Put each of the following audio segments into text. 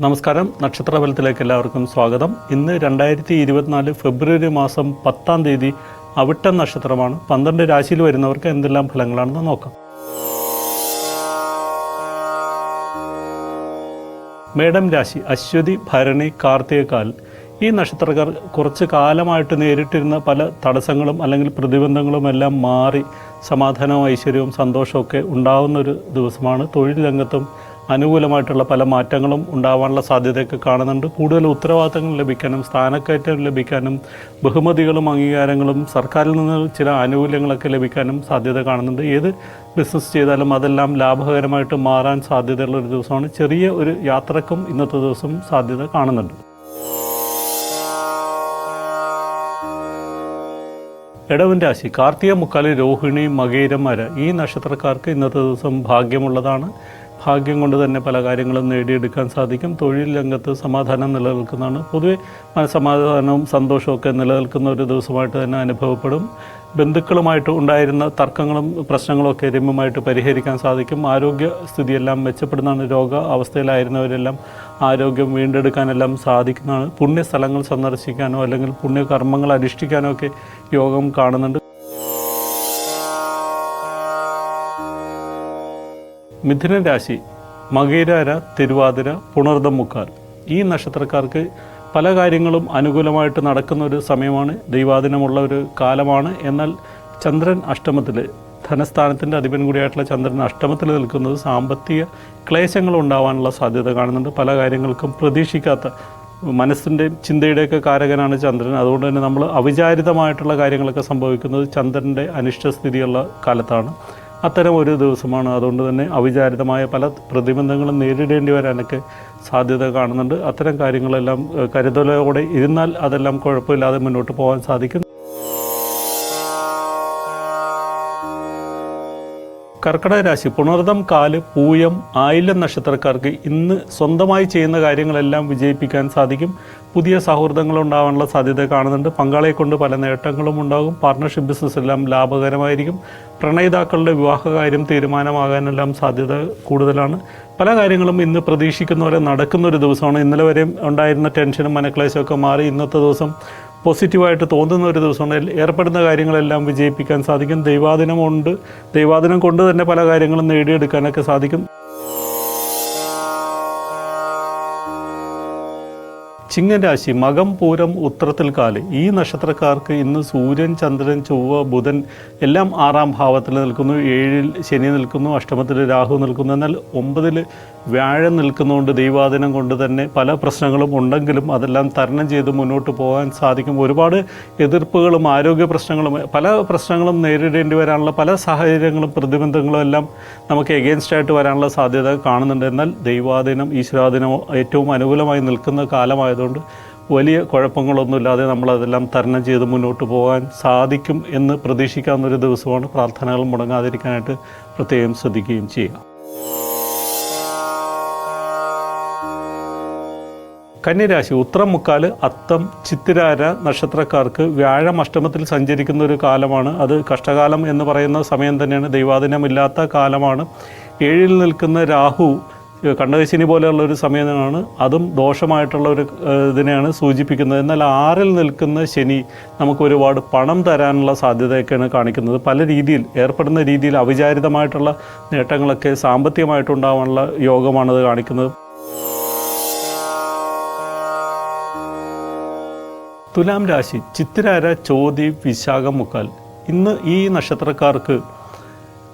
നമസ്കാരം, നക്ഷത്രഫലത്തിലേക്ക് എല്ലാവർക്കും സ്വാഗതം. ഇന്ന് 2024 ഫെബ്രുവരി മാസം 10-ാം തീയതി അവിട്ടം നക്ഷത്രമാണ്. 12 രാശിയിൽ വരുന്നവർക്ക് എന്തെല്ലാം ഫലങ്ങളാണെന്ന് നോക്കാം. മേടം രാശി, അശ്വതി, ഭരണി, കാർത്തികക്കാൽ. ഈ നക്ഷത്രക്കാർ കുറച്ച് കാലമായിട്ട് നേരിട്ടിരുന്ന പല തടസ്സങ്ങളും അല്ലെങ്കിൽ പ്രതിബന്ധങ്ങളും എല്ലാം മാറി സമാധാനവും ഐശ്വര്യവും സന്തോഷമൊക്കെ ഉണ്ടാകുന്നൊരു ദിവസമാണ്. തൊഴിൽ രംഗത്തും അനുകൂലമായിട്ടുള്ള പല മാറ്റങ്ങളും ഉണ്ടാവാനുള്ള സാധ്യതയൊക്കെ കാണുന്നുണ്ട്. കൂടുതൽ ഉത്തരവാദിത്തങ്ങൾ ലഭിക്കാനും സ്ഥാനക്കയറ്റം ലഭിക്കാനും ബഹുമതികളും അംഗീകാരങ്ങളും സർക്കാരിൽ നിന്ന് ചില ആനുകൂല്യങ്ങളൊക്കെ ലഭിക്കാനും സാധ്യത കാണുന്നുണ്ട്. ഏത് ബിസിനസ് ചെയ്താലും അതെല്ലാം ലാഭകരമായിട്ട് മാറാൻ സാധ്യതയുള്ള ഒരു ദിവസമാണ്. ചെറിയ ഒരു യാത്രക്കും ഇന്നത്തെ ദിവസം സാധ്യത കാണുന്നുണ്ട്. ഇടവൻ രാശി, കാർത്തിക മുക്കാലി, രോഹിണി, മകയിരം, മര. ഈ നക്ഷത്രക്കാർക്ക് ഇന്നത്തെ ദിവസം ഭാഗ്യമുള്ളതാണ്. ഭാഗ്യം കൊണ്ട് തന്നെ പല കാര്യങ്ങളും നേടിയെടുക്കാൻ സാധിക്കും. തൊഴിൽ രംഗത്ത് സമാധാനം നിലനിൽക്കുന്നതാണ്. പൊതുവെ മനസ്സമാധാനവും സന്തോഷമൊക്കെ നിലനിൽക്കുന്ന ഒരു ദിവസമായിട്ട് തന്നെ അനുഭവപ്പെടും. ബന്ധുക്കളുമായിട്ട് ഉണ്ടായിരുന്ന തർക്കങ്ങളും പ്രശ്നങ്ങളൊക്കെ രമ്യമായിട്ട് പരിഹരിക്കാൻ സാധിക്കും. ആരോഗ്യസ്ഥിതിയെല്ലാം മെച്ചപ്പെടുന്നതാണ്. രോഗ അവസ്ഥയിലായിരുന്നവരെല്ലാം ആരോഗ്യം വീണ്ടെടുക്കാനെല്ലാം സാധിക്കുന്നതാണ്. പുണ്യസ്ഥലങ്ങൾ സന്ദർശിക്കാനോ അല്ലെങ്കിൽ പുണ്യകർമ്മങ്ങൾ അനുഷ്ഠിക്കാനോ ഒക്കെ യോഗം കാണുന്നുണ്ട്. മിഥുന രാശി, മകയിര, തിരുവാതിര, പുണർദം, മുക്കാൽ. ഈ നക്ഷത്രക്കാർക്ക് പല കാര്യങ്ങളും അനുകൂലമായിട്ട് നടക്കുന്ന ഒരു സമയമാണ്. ദൈവാധീനമുള്ള ഒരു കാലമാണ്. എന്നാൽ ചന്ദ്രൻ അഷ്ടമത്തിൽ, ധനസ്ഥാനത്തിൻ്റെ അധിപൻ കൂടിയായിട്ടുള്ള ചന്ദ്രൻ അഷ്ടമത്തിൽ നിൽക്കുന്നത് സാമ്പത്തിക ക്ലേശങ്ങൾ ഉണ്ടാവാനുള്ള സാധ്യത കാണുന്നുണ്ട്. പല കാര്യങ്ങൾക്കും പ്രതീക്ഷിക്കാത്ത മനസ്സിൻ്റെ ചിന്തയുടെയൊക്കെ കാരകനാണ് ചന്ദ്രൻ. അതുകൊണ്ട് തന്നെ നമ്മൾ അവിചാരിതമായിട്ടുള്ള കാര്യങ്ങളൊക്കെ സംഭവിക്കുന്നത് ചന്ദ്രൻ്റെ അനിഷ്ടസ്ഥിതിയുള്ള കാലത്താണ്. അത്തരം ഒരു ദിവസമാണ്. അതുകൊണ്ട് തന്നെ അവിചാരിതമായ പല പ്രതിബന്ധങ്ങളും നേരിടേണ്ടി വരാനൊക്കെ സാധ്യത കാണുന്നുണ്ട്. അത്തരം കാര്യങ്ങളെല്ലാം കരുതലോടെ ഇരുന്നാൽ അതെല്ലാം കുഴപ്പമില്ലാതെ മുന്നോട്ട് പോകാൻ സാധിക്കും. കർക്കിടക രാശി, പുണർദം, കാല്, പൂയം, ആയില്യം നക്ഷത്രക്കാർക്ക് ഇന്ന് സ്വന്തമായി ചെയ്യുന്ന കാര്യങ്ങളെല്ലാം വിജയിപ്പിക്കാൻ സാധിക്കും. പുതിയ സൗഹൃദങ്ങൾ ഉണ്ടാകാനുള്ള സാധ്യത കാണുന്നുണ്ട്. പങ്കാളിയെ കൊണ്ട് പല നേട്ടങ്ങളും ഉണ്ടാകും. പാർട്ണർഷിപ്പ് ബിസിനസ് എല്ലാം ലാഭകരമായിരിക്കും. പ്രണയിതാക്കളുടെ വിവാഹകാര്യം തീരുമാനമാകാനെല്ലാം സാധ്യത കൂടുതലാണ്. പല കാര്യങ്ങളും ഇന്ന് പ്രതീക്ഷിക്കുന്ന പോലെ നടക്കുന്നൊരു ദിവസമാണ്. ഇന്നലെ വരെ ഉണ്ടായിരുന്ന ടെൻഷനും മനക്ലേശമൊക്കെ മാറി ഇന്നത്തെ ദിവസം പോസിറ്റീവായിട്ട് തോന്നുന്ന ഒരു ദിവസമാണ്. ഏർപ്പെടുന്ന കാര്യങ്ങളെല്ലാം വിജയിപ്പിക്കാൻ സാധിക്കും. ദൈവാധീനം കൊണ്ട് തന്നെ പല കാര്യങ്ങളും നേടിയെടുക്കാനൊക്കെ സാധിക്കും. ചിങ്ങൻ രാശി, മകം, പൂരം, ഉത്രത്തിൽ, കാല്. ഈ നക്ഷത്രക്കാർക്ക് ഇന്ന് സൂര്യൻ, ചന്ദ്രൻ, ചൊവ്വ, ബുധൻ എല്ലാം 6-ാം ഭാവത്തിൽ നിൽക്കുന്നു. 7-ൽ ശനി നിൽക്കുന്നു. അഷ്ടമത്തിൽ രാഹു നിൽക്കുന്നു. എന്നാൽ 9-ൽ വ്യാഴം നിൽക്കുന്നതുകൊണ്ട് ദൈവാധീനം കൊണ്ട് തന്നെ പല പ്രശ്നങ്ങളും ഉണ്ടെങ്കിലും അതെല്ലാം തരണം ചെയ്ത് മുന്നോട്ട് പോകാൻ സാധിക്കും. ഒരുപാട് എതിർപ്പുകളും ആരോഗ്യ പ്രശ്നങ്ങളും പല പ്രശ്നങ്ങളും നേരിടേണ്ടി വരാനുള്ള പല സാഹചര്യങ്ങളും പ്രതിബന്ധങ്ങളും എല്ലാം നമുക്ക് എഗെയിൻസ്റ്റായിട്ട് വരാനുള്ള സാധ്യത കാണുന്നുണ്ട്. എന്നാൽ ദൈവാധീനം, ഈശ്വരാധീനം ഏറ്റവും അനുകൂലമായി നിൽക്കുന്ന കാലമായതുകൊണ്ട് വലിയ കുഴപ്പങ്ങളൊന്നുമില്ലാതെ നമ്മളതെല്ലാം തരണം ചെയ്ത് മുന്നോട്ട് പോകാൻ സാധിക്കും എന്ന് പ്രതീക്ഷിക്കാവുന്നൊരു ദിവസമാണ്. പ്രാർത്ഥനകൾ മുടങ്ങാതിരിക്കാനായിട്ട് പ്രത്യേകം ശ്രദ്ധിക്കുകയും ചെയ്യുക. കന്യരാശി, ഉത്രം, മുക്കാല്, അത്തം, ചിത്തിരാര നക്ഷത്രക്കാർക്ക് വ്യാഴം അഷ്ടമത്തിൽ സഞ്ചരിക്കുന്ന ഒരു കാലമാണ്. അത് കഷ്ടകാലം എന്ന് പറയുന്ന സമയം തന്നെയാണ്. ദൈവാധീനമില്ലാത്ത കാലമാണ്. 7-ൽ നിൽക്കുന്ന രാഹു കണ്ടകശനി പോലെയുള്ള ഒരു സമയമാണ്. അതും ദോഷമായിട്ടുള്ള ഒരു ഇതിനെയാണ് സൂചിപ്പിക്കുന്നത്. എന്നാൽ 6-ൽ നിൽക്കുന്ന ശനി നമുക്ക് ഒരുപാട് പണം തരാനുള്ള സാധ്യതയൊക്കെയാണ് കാണിക്കുന്നത്. പല രീതിയിൽ ഏർപ്പെടുന്ന രീതിയിൽ അവിചാരിതമായിട്ടുള്ള നേട്ടങ്ങളൊക്കെ സാമ്പത്തികമായിട്ടുണ്ടാകാനുള്ള യോഗമാണത് കാണിക്കുന്നത്. തുലാം രാശി, ചിത്തിരാര, ചോതി, വിശാഖം, മുക്കാൽ. ഇന്ന് ഈ നക്ഷത്രക്കാർക്ക്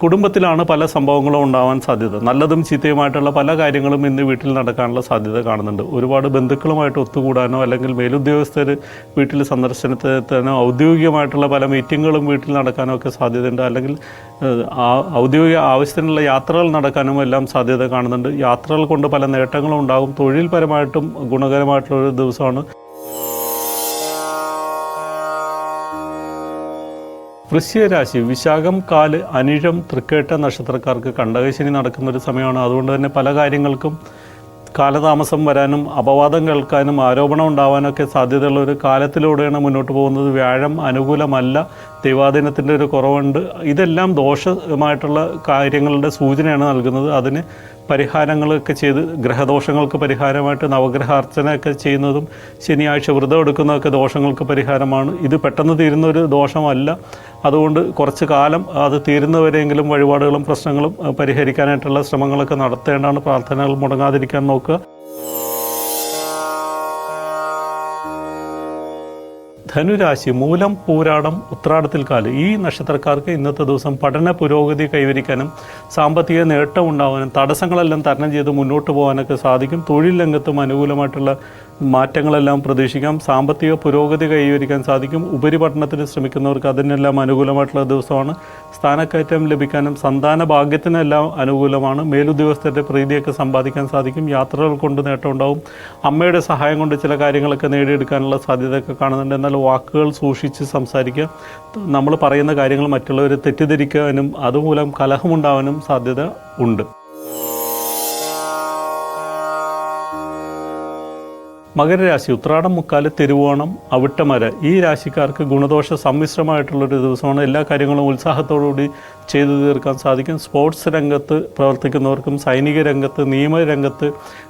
കുടുംബത്തിലാണ് പല സംഭവങ്ങളും ഉണ്ടാവാൻ സാധ്യത. നല്ലതും ചീത്തയുമായിട്ടുള്ള പല കാര്യങ്ങളും ഇന്ന് വീട്ടിൽ നടക്കാനുള്ള സാധ്യത കാണുന്നുണ്ട്. ഒരുപാട് ബന്ധുക്കളുമായിട്ട് ഒത്തുകൂടാനോ അല്ലെങ്കിൽ മേലുദ്യോഗസ്ഥർ വീട്ടിൽ സന്ദർശനത്തിനോ ഔദ്യോഗികമായിട്ടുള്ള പല മീറ്റിങ്ങുകളും വീട്ടിൽ നടക്കാനോ ഒക്കെ സാധ്യതയുണ്ട്. അല്ലെങ്കിൽ ഔദ്യോഗിക ആവശ്യത്തിനുള്ള യാത്രകൾ നടക്കാനും എല്ലാം സാധ്യത കാണുന്നുണ്ട്. യാത്രകൾ കൊണ്ട് പല നേട്ടങ്ങളും ഉണ്ടാകും. തൊഴിൽപരമായിട്ടും ഗുണകരമായിട്ടുള്ളൊരു ദിവസമാണ്. വൃശ്ചികരാശി, വിശാഖം, കാല്, അനിഴം, തൃക്കേട്ട നക്ഷത്രക്കാർക്ക് കണ്ടകശനി നടക്കുന്നൊരു സമയമാണ്. അതുകൊണ്ട് തന്നെ പല കാര്യങ്ങൾക്കും കാലതാമസം വരാനും അപവാദം കേൾക്കാനും ആരോപണം ഉണ്ടാവാനൊക്കെ സാധ്യതയുള്ള ഒരു കാലത്തിലൂടെയാണ് മുന്നോട്ട് പോകുന്നത്. വ്യാഴം അനുകൂലമല്ല, ദൈവാധീനത്തിൻ്റെ ഒരു കുറവുണ്ട്. ഇതെല്ലാം ദോഷമായിട്ടുള്ള കാര്യങ്ങളുടെ സൂചനയാണ് നൽകുന്നത്. അതിന് പരിഹാരങ്ങളൊക്കെ ചെയ്ത് ഗ്രഹദോഷങ്ങൾക്ക് പരിഹാരമായിട്ട് നവഗ്രഹ അർച്ചനയൊക്കെ ചെയ്യുന്നതും ശനിയാഴ്ച വ്രതം എടുക്കുന്നതൊക്കെ ദോഷങ്ങൾക്ക് പരിഹാരമാണ്. ഇത് പെട്ടെന്ന് തീരുന്ന ഒരു ദോഷമല്ല. അതുകൊണ്ട് കുറച്ച് കാലം അത് തീരുന്നവരെങ്കിലും വഴിപാടുകളും പ്രശ്നങ്ങളും പരിഹരിക്കാനായിട്ടുള്ള ശ്രമങ്ങളൊക്കെ നടത്തേണ്ടതാണ്. പ്രാർത്ഥനകൾ മുടങ്ങാതിരിക്കാൻ നോക്കുക. ധനുരാശി, മൂലം, പൂരാടം, ഉത്രാടത്തിൽ കാല്. ഈ നക്ഷത്രക്കാർക്ക് ഇന്നത്തെ ദിവസം പഠന പുരോഗതി കൈവരിക്കാനും സാമ്പത്തിക നേട്ടം ഉണ്ടാവാനും തടസ്സങ്ങളെല്ലാം തരണം ചെയ്ത് മുന്നോട്ട് പോകാനൊക്കെ സാധിക്കും. തൊഴിൽ രംഗത്തും അനുകൂലമായിട്ടുള്ള മാറ്റങ്ങളെല്ലാം പ്രതീക്ഷിക്കാം. സാമ്പത്തിക പുരോഗതി കൈവരിക്കാൻ സാധിക്കും. ഉപരിപഠനത്തിന് ശ്രമിക്കുന്നവർക്ക് അതിനെല്ലാം അനുകൂലമായിട്ടുള്ള ദിവസമാണ്. സ്ഥാനക്കയറ്റം ലഭിക്കാനും സന്താന ഭാഗ്യത്തിനെല്ലാം അനുകൂലമാണ്. മേലുദ്യോഗസ്ഥരുടെ പ്രീതിയൊക്കെ സമ്പാദിക്കാൻ സാധിക്കും. യാത്രകൾ കൊണ്ട് നേട്ടം ഉണ്ടാവും. അമ്മയുടെ സഹായം കൊണ്ട് ചില കാര്യങ്ങളൊക്കെ നേടിയെടുക്കാനുള്ള സാധ്യതയൊക്കെ കാണുന്നുണ്ട്. എന്നാൽ വാക്കുകൾ സൂക്ഷിച്ച് സംസാരിക്കുക. നമ്മൾ പറയുന്ന കാര്യങ്ങൾ മറ്റുള്ളവരെ തെറ്റിദ്ധരിക്കാനും അതുമൂലം കലഹമുണ്ടാവാനും സാധ്യത ഉണ്ട്. മകരരാശി, ഉത്രാടം, മുക്കാല്, തിരുവോണം, അവിട്ടമര. ഈ രാശിക്കാർക്ക് ഗുണദോഷ സമ്മിശ്രമായിട്ടുള്ളൊരു ദിവസമാണ്. എല്ലാ കാര്യങ്ങളും ഉത്സാഹത്തോടുകൂടി ചെയ്തു തീർക്കാൻ സാധിക്കും. സ്പോർട്സ് രംഗത്ത് പ്രവർത്തിക്കുന്നവർക്കും സൈനിക രംഗത്ത്, നിയമരംഗത്ത്,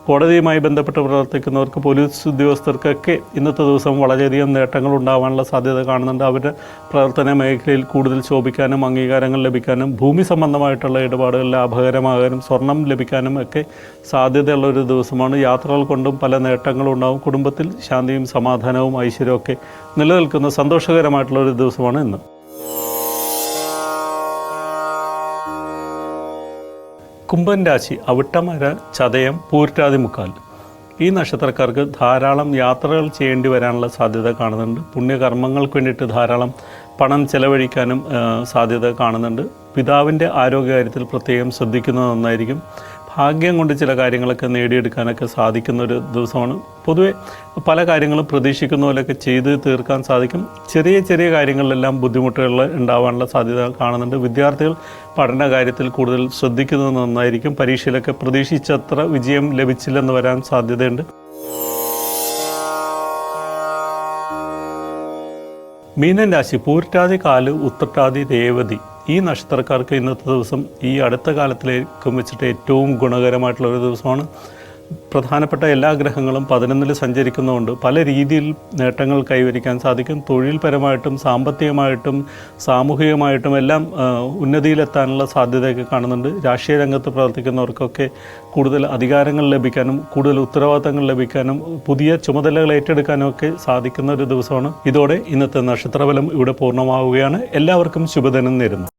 കോടതിയുമായി ബന്ധപ്പെട്ട് പ്രവർത്തിക്കുന്നവർക്ക്, പോലീസ് ഉദ്യോഗസ്ഥർക്കൊക്കെ ഇന്നത്തെ ദിവസം വളരെയധികം നേട്ടങ്ങൾ ഉണ്ടാകാനുള്ള സാധ്യത കാണുന്നുണ്ട്. അവരുടെ പ്രവർത്തന മേഖലയിൽ കൂടുതൽ ശോഭിക്കാനും അംഗീകാരങ്ങൾ ലഭിക്കാനും ഭൂമി സംബന്ധമായിട്ടുള്ള ഇടപാടുകൾ ലാഭകരമാകാനും സ്വർണം ലഭിക്കാനും ഒക്കെ സാധ്യതയുള്ള ഒരു ദിവസമാണ്. യാത്രകൾ കൊണ്ടും പല നേട്ടങ്ങളും ഉണ്ടാകും. കുടുംബത്തിൽ ശാന്തിയും സമാധാനവും ഐശ്വര്യവും ഒക്കെ നിലനിൽക്കുന്ന സന്തോഷകരമായിട്ടുള്ള ഒരു ദിവസമാണ് ഇന്ന്. കുംഭൻ രാശി, അവിട്ടമര, ചതയം, പൂരിട്ടാതി, മുക്കാൽ. ഈ നക്ഷത്രക്കാർക്ക് ധാരാളം യാത്രകൾ ചെയ്യേണ്ടി വരാനുള്ള സാധ്യത കാണുന്നുണ്ട്. പുണ്യകർമ്മങ്ങൾക്ക് വേണ്ടിയിട്ട് ധാരാളം പണം ചെലവഴിക്കാനും സാധ്യത കാണുന്നുണ്ട്. പിതാവിൻ്റെ ആരോഗ്യകാര്യത്തിൽ പ്രത്യേകം ശ്രദ്ധിക്കുന്നത് നന്നായിരിക്കും. ഭാഗ്യം കൊണ്ട് ചില കാര്യങ്ങളൊക്കെ നേടിയെടുക്കാനൊക്കെ സാധിക്കുന്ന ഒരു ദിവസമാണ്. പൊതുവെ പല കാര്യങ്ങളും പ്രതീക്ഷിക്കുന്ന പോലെയൊക്കെ ചെയ്ത് തീർക്കാൻ സാധിക്കും. ചെറിയ ചെറിയ കാര്യങ്ങളിലെല്ലാം ബുദ്ധിമുട്ടുകൾ ഉണ്ടാവാനുള്ള സാധ്യത കാണുന്നുണ്ട്. വിദ്യാർത്ഥികൾ പഠന കാര്യത്തിൽ കൂടുതൽ ശ്രദ്ധിക്കുന്നത് നന്നായിരിക്കും. പരീക്ഷയിലൊക്കെ പ്രതീക്ഷിച്ചത്ര വിജയം ലഭിച്ചില്ലെന്ന് വരാൻ സാധ്യതയുണ്ട്. മീനൻ രാശി, പൂരിട്ടാതി, കാല്, ഉത്രട്ടാതി, രേവതി. ഈ നക്ഷത്രക്കാർക്ക് ഇന്നത്തെ ദിവസം ഈ അടുത്ത കാലത്തിലേക്കും വെച്ചിട്ട് ഏറ്റവും ഗുണകരമായിട്ടുള്ള ഒരു ദിവസമാണ്. പ്രധാനപ്പെട്ട എല്ലാ ഗ്രഹങ്ങളും 11-ൽ സഞ്ചരിക്കുന്നതുകൊണ്ട് പല രീതിയിൽ നേട്ടങ്ങൾ കൈവരിക്കാൻ സാധിക്കും. തൊഴിൽപരമായിട്ടും സാമ്പത്തികമായിട്ടും സാമൂഹികമായിട്ടും എല്ലാം ഉന്നതിയിലെത്താനുള്ള സാധ്യതയൊക്കെ കാണുന്നുണ്ട്. രാഷ്ട്രീയ രംഗത്ത് പ്രവർത്തിക്കുന്നവർക്കൊക്കെ കൂടുതൽ അധികാരങ്ങൾ ലഭിക്കാനും കൂടുതൽ ഉത്തരവാദിത്തങ്ങൾ ലഭിക്കാനും പുതിയ ചുമതലകൾ ഏറ്റെടുക്കാനും ഒക്കെ സാധിക്കുന്ന ഒരു ദിവസമാണ്. ഇതോടെ ഇന്നത്തെ നക്ഷത്രഫലം ഇവിടെ പൂർണ്ണമാവുകയാണ്. എല്ലാവർക്കും ശുഭദിനം നേരുന്നു.